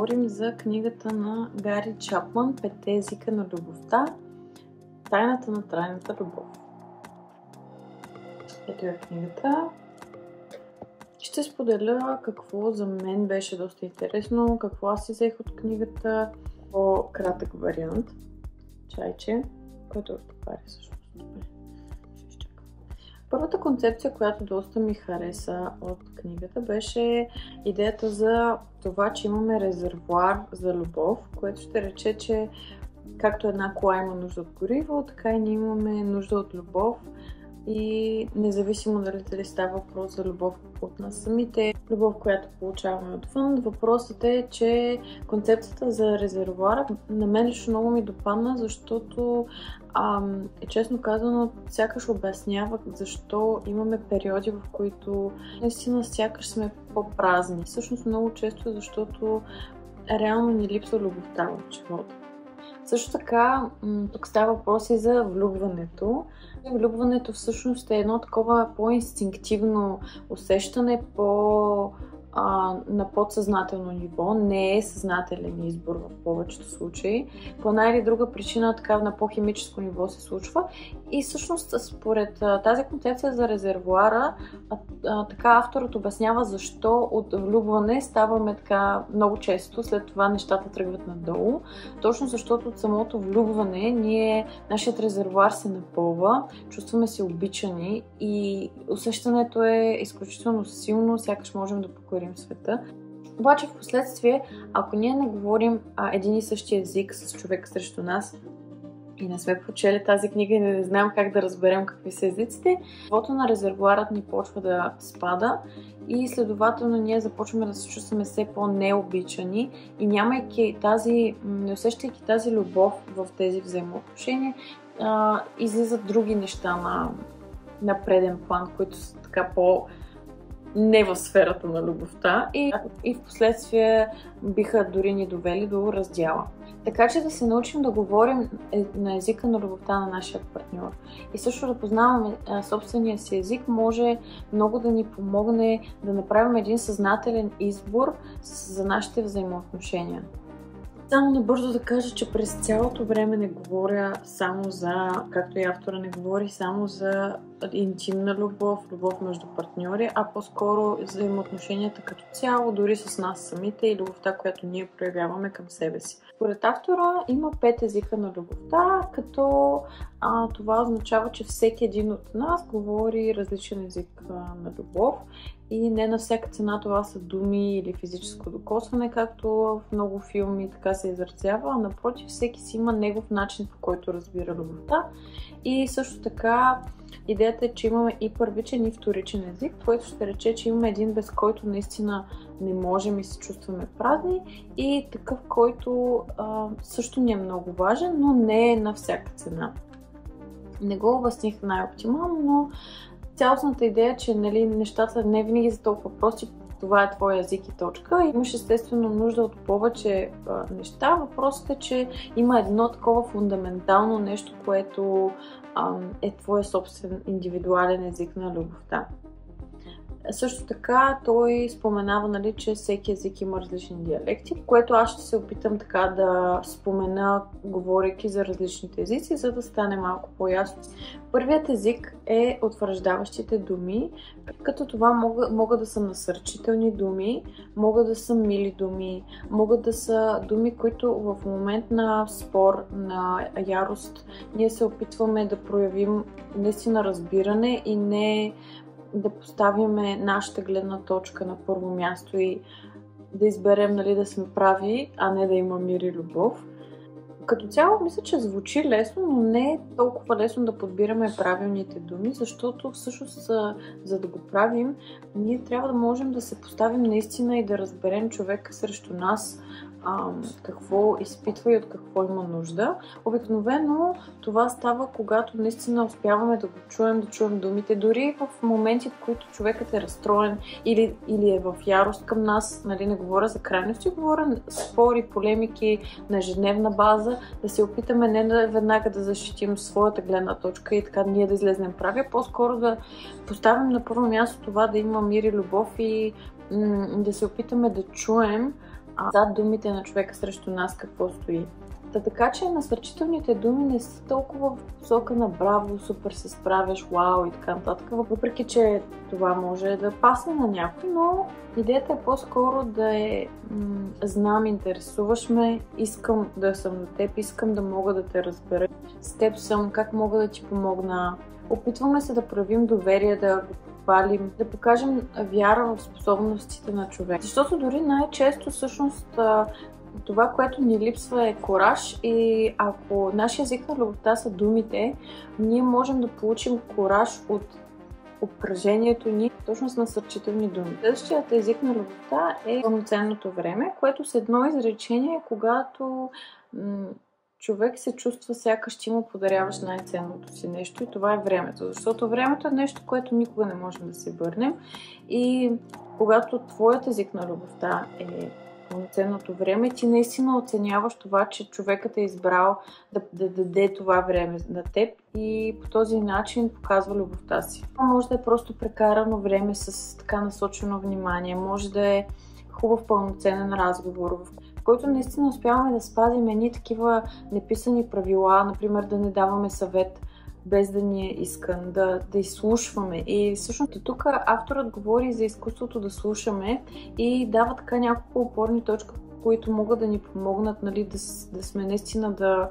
говорим за книгата на Гари Чапман "Петте езика на любовта. Тайната на трайната любов". Ето е книгата. Ще споделя какво за мен беше доста интересно, какво аз си взех от книгата, по-кратък вариант. Чайче, който отваря всъщност. Първата концепция, която доста ми хареса от книгата, беше идеята за това, че имаме резервоар за любов, което ще рече, че както една кола има нужда от гориво, така и ние имаме нужда от любов. И независимо дали става въпрос за любов от нас самите, любов, която получаваме отвън, въпросът е, че концепцията за резервоара на мен лично много ми допадна, защото честно казано, сякаш обяснява защо имаме периоди, в които наистина сякаш сме по-празни. Всъщност много често, защото реално ни липсва любовта в живота. Също така, тук става въпрос и за влюбването. Влюбването всъщност е едно такова по-инстинктивно усещане, на подсъзнателно ниво, не е съзнателен избор в повечето случаи. По една или друга причина така на по-химическо ниво се случва. И всъщност според тази концепция за резервоара, така авторът обяснява защо от влюбване ставаме така много често, след това нещата тръгват надолу. Точно защото от самото влюбване нашият резервоар се напълва, чувстваме се обичани и усещането е изключително силно, сякаш можем да покорим света. Обаче в последствие, ако ние не говорим един и същи език с човека срещу нас и не сме прочели тази книга и не знаем как да разберем какви са езиците, нивото на резервоарът ни почва да спада и следователно ние започваме да се чувстваме все по-необичани и не усещайки тази любов в тези взаимоотношения, излизат други неща на преден план, които са така не в сферата на любовта и в последствие биха дори ни довели до раздяла. Така че да се научим да говорим на езика на любовта на нашия партньор и също да познаваме собствения си език може много да ни помогне да направим един съзнателен избор за нашите взаимоотношения. Само набързо да кажа, че през цялото време не говоря само за, както и автора не говори, само за интимна любов, любов между партньори, а по-скоро взаимоотношенията като цяло, дори с нас самите и любовта, която ние проявяваме към себе си. Според автора има 5 езика на любовта, като това означава, че всеки един от нас говори различен език на любов. И не на всяка цена това са думи или физическо докосване, както в много филми така се изразява, а напротив, всеки си има негов начин, по който разбира любовта. И също така идеята е, че имаме и първичен и вторичен език, което ще рече, че имаме един, без който наистина не можем и се чувстваме празни, и такъв, който също ни е много важен, но не е на всяка цена. Не го обясних най-оптимално, но цялостната идея, че нещата не винаги са толкова прости, това е твой език и точка. Имаш естествено нужда от повече неща. Въпросът е, че има едно такова фундаментално нещо, което е твой собствен индивидуален език на любовта. Също така той споменава, че всеки език има различни диалекти, което аз ще се опитам така да спомена, говорейки за различните езици, за да стане малко по-ясно. Първият език е утвърждаващите думи, като това могат да са насърчителни думи, могат да са мили думи, могат да са думи, които в момент на спор, на ярост, ние се опитваме да проявим наистина разбиране и не да поставиме нашата гледна точка на първо място и да изберем да сме прави, а не да има мир и любов. Като цяло мисля, че звучи лесно, но не е толкова лесно да подбираме правилните думи, защото всъщност за да го правим, ние трябва да можем да се поставим наистина и да разберем човека срещу нас, какво изпитва и от какво има нужда. Обикновено това става, когато наистина успяваме да го чуем, да чуем думите, дори в моменти, в които човекът е разстроен или е в ярост към нас, не говоря за крайности, говоря спори, полемики на ежедневна база, да се опитаме не веднага да защитим своята гледна точка и така ние да излезнем прави, а по-скоро да поставим на първо място това да има мир и любов и да се опитаме да чуем а зад думите на човека срещу нас какво стои. Така че насърчителните думи не са толкова в посока на браво, супер се справяш, вау и така нататък, въпреки че това може да пасне на някой, но идеята е по-скоро да знам, интересуваш ме, искам да съм на теб, искам да мога да те разбера, с теб съм, как мога да ти помогна. Опитваме се да проявим доверие, да го похвалим, да покажем вяра в способностите на човек. Защото дори най-често всъщност това, което ни липсва е кураж и ако нашия език на любовта са думите, ние можем да получим кураж от обкръжението ни точно с насърчителни думи. Следващият език на любовта е пълноценното време, което с едно изречение е когато човек се чувства сякаш ти му подаряваш най-ценното си нещо и това е времето. Защото времето е нещо, което никога не можем да се върнем и когато твоят език на любовта е пълноценното време, ти наистина оценяваш това, че човекът е избрал да даде това време на теб и по този начин показва любовта си. Може да е просто прекарано време с така насочено внимание, може да е хубав пълноценен разговор, в който наистина успяваме да спазим едни такива неписани правила, например да не даваме съвет без да ни е искан, да изслушваме. И всъщност тук авторът говори за изкуството да слушаме и дава така няколко опорни точки, които могат да ни помогнат, нали, да сме наистина да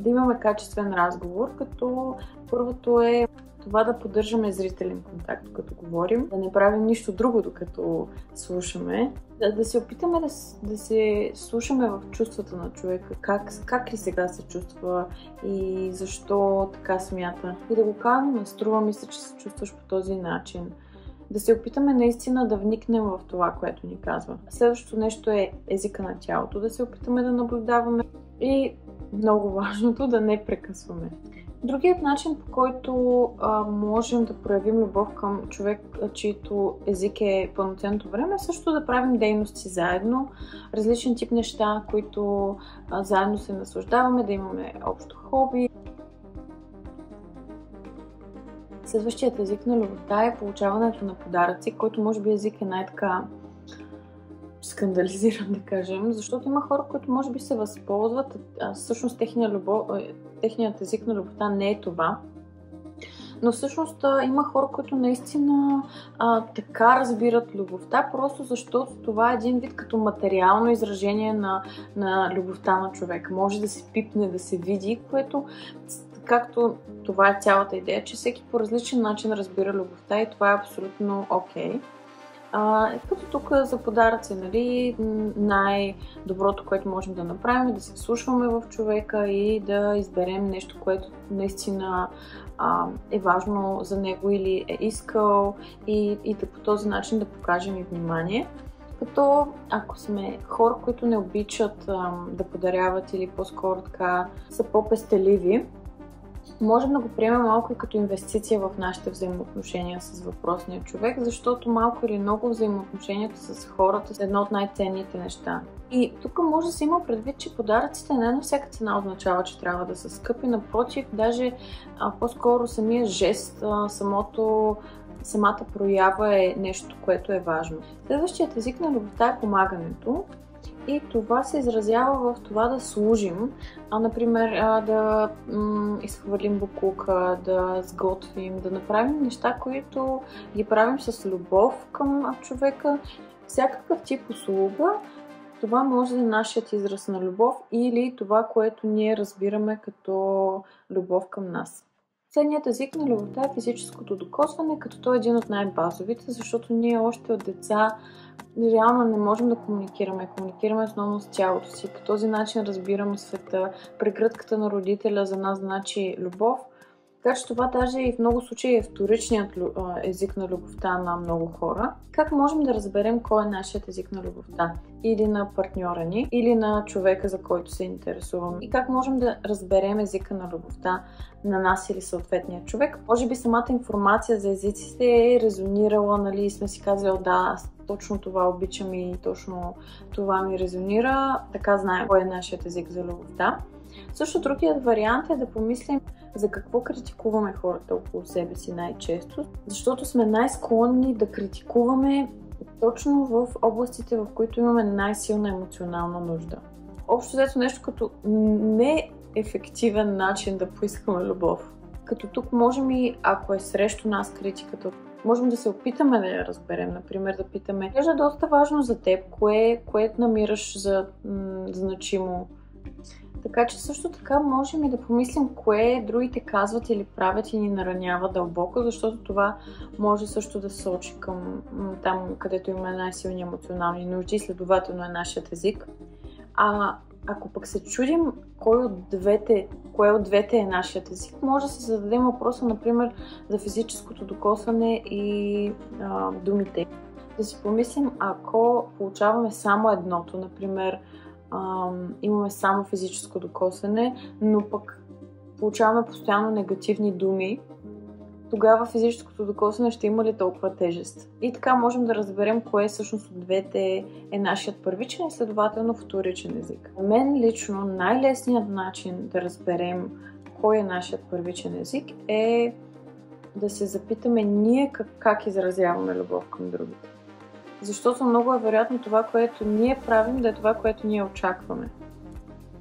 имаме качествен разговор, като първото е това да поддържаме зрителен контакт, като говорим, да не правим нищо друго, докато слушаме, да се опитаме да се слушаме в чувствата на човека, как ли сега се чувства и защо така смята. И да го казваме, струва ми се, че се чувстваш по този начин. Да се опитаме наистина да вникнем в това, което ни казва. Следващото нещо е езика на тялото, да се опитаме да наблюдаваме и много важното да не прекъсваме. Другият начин, по който можем да проявим любов към човек, чието език е пълноценното време, е също да правим дейности заедно, различен тип неща, които заедно се наслаждаваме, да имаме общо хоби. Следващият език на любовта е получаването на подаръци, който може би език е най-така скандализиран, да кажем, защото има хора, които може би се възползват, всъщност техният език на любовта не е това, но всъщност има хора, които наистина така разбират любовта, просто защото това е един вид като материално изражение на любовта на човека. Може да се пипне, да се види, което както това е цялата идея, че всеки по различен начин разбира любовта и това е абсолютно окей. Като тук за подаръци, нали, най-доброто, което можем да направим е да се вслушваме в човека и да изберем нещо, което наистина е важно за него или е искал и да по този начин да покажем и внимание. Като ако сме хора, които не обичат да подаряват или по-скоро така са по-пестеливи, можем да го приемем малко и като инвестиция в нашите взаимоотношения с въпросния човек, защото малко или много взаимоотношението с хората са едно от най-ценните неща. И тук може да се има предвид, че подаръците не на всяка цена означава, че трябва да са скъпи. Напротив, даже по-скоро самия жест, самата проява е нещо, което е важно. Следващият език на любовта е помагането. И това се изразява в това да служим, например да изхвърлим боклука, да сготвим, да направим неща, които ги правим с любов към човека. Всякакъв тип услуга, това може да е нашият израз на любов или това, което ние разбираме като любов към нас. Последният език на любовта е физическото докосване, като той е един от най-базовите, защото ние още от деца реално не можем да комуникираме. Комуникираме основно с тялото си. По този начин разбираме света. Прегръдката на родителя за нас значи любов. Така че това даже и в много случаи е вторичният език на любовта на много хора. Как можем да разберем кой е нашият език на любовта? Или на партньора ни, или на човека, за който се интересуваме. И как можем да разберем езика на любовта на нас или съответния човек? Може би самата информация за езиците е резонирала, нали, и сме си казали, да, точно това обичам и точно това ми резонира. Така знаем кой е нашият език за любовта. Също другият вариант е да помислим за какво критикуваме хората около себе си най-често, защото сме най-склонни да критикуваме точно в областите, в които имаме най-силна емоционална нужда. Общо взето нещо като неефективен начин да поискаме любов. Като тук можем и, ако е срещу нас критиката, можем да се опитаме да я разберем. Например, да питаме, е доста важно за теб, кое намираш за значимо. Така че също така можем и да помислим кое другите казват или правят и ни наранява дълбоко, защото това може също да сочи към там, където има най-силни емоционални нужди, следователно е нашият език. Ако пък се чудим кое от двете е нашият език, може да се зададем въпроса, например, за физическото докосване и думите. Да си помислим, ако получаваме само едното, например, имаме само физическо докосване, но пък получаваме постоянно негативни думи, тогава физическото докосване ще има ли толкова тежест? И така можем да разберем кое всъщност от двете е нашият първичен и следователно вторичен език. За мен лично най-лесният начин да разберем кой е нашият първичен език е да се запитаме ние как изразяваме любов към другите. Защото много е вероятно това, което ние правим, да е това, което ние очакваме.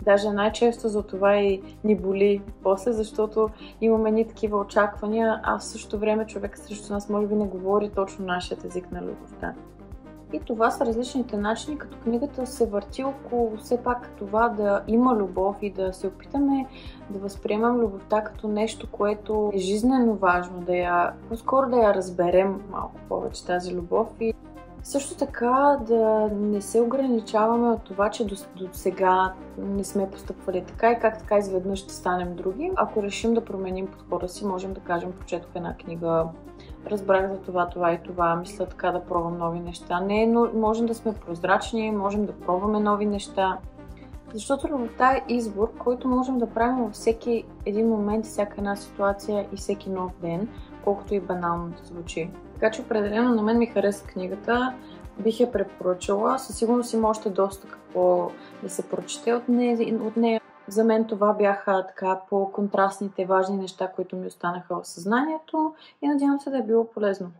Даже най-често за това и ни боли после, защото имаме ни такива очаквания, а в същото време човек срещу нас може би не говори точно нашият език на любовта. И това са различните начини, като книгата се върти около все пак това да има любов и да се опитаме да възприемем любовта като нещо, което е жизнено важно, по-скоро да я разберем малко повече тази любов и също така да не се ограничаваме от това, че до сега не сме постъпвали така и как така изведнъж ще станем други. Ако решим да променим подхода си, можем да кажем, прочетох една книга, разбрах за това и това, мисля така да пробвам нови неща. Не, но можем да сме прозрачни, можем да пробваме нови неща. Защото любовта е избор, който можем да правим във всеки един момент, всяка една ситуация и всеки нов ден, колкото и банално да звучи. Така че определено на мен ми хареса книгата, бих я препоръчала. Със сигурност има още доста какво да се прочете от нея. За мен това бяха така по-контрастните важни неща, които ми останаха в съзнанието и надявам се да е било полезно.